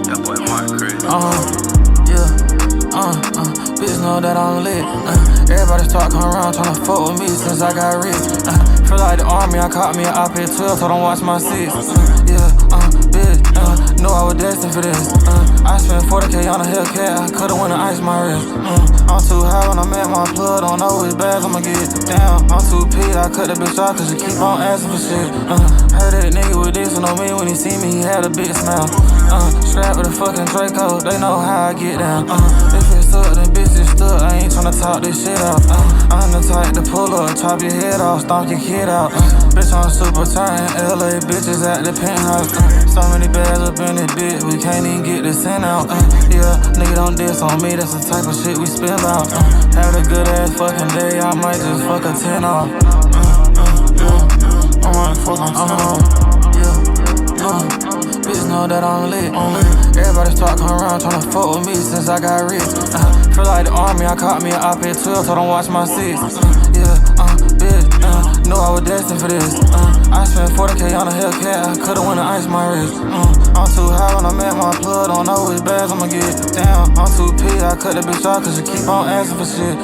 That boy Mark crazy. Bitch know that I'm lit. Everybody start coming around tryna fuck with me since I got rich. Feel like the army, I caught me an op-12, so don't watch my six. Bitch, know I was destined for this. I spent 40K on a Hellcat, I could've went and iced my wrist. I'm too high when I'm at my plug, don't know which bags I'ma get. Damn, I'm too peed, I cut that bitch off cause she keep on asking for shit. Heard that nigga with this and on me when he see me, he had a big smile. Strapped with a fucking Draco, they know how I get down. If it's up, then bitch it's stuck, I ain't tryna talk this shit out. I'm the type to pull up, chop your head off, stomp your kid out. Bitch, I'm super turn, LA bitches at the penthouse. So many bags up in this bitch, we can't even get this in out. Yeah, nigga don't diss on me, that's the type of shit we spill out. Had a good ass fucking day, I might just fuck a 10 off. I might fuck on 10 off. Bitch know that I'm lit. Everybody start coming around tryna fuck with me since I got rich. Feel like the army, I caught me an op-12, so don't watch my six. Bitch, know I was destined for this. I spent 40K on a Hellcat, I could've went and iced my wrist. I'm too high when I'm at my plug, don't know which bags I'ma get. Damn, I'm too peed, I cut that bitch off cause she keep on asking for shit.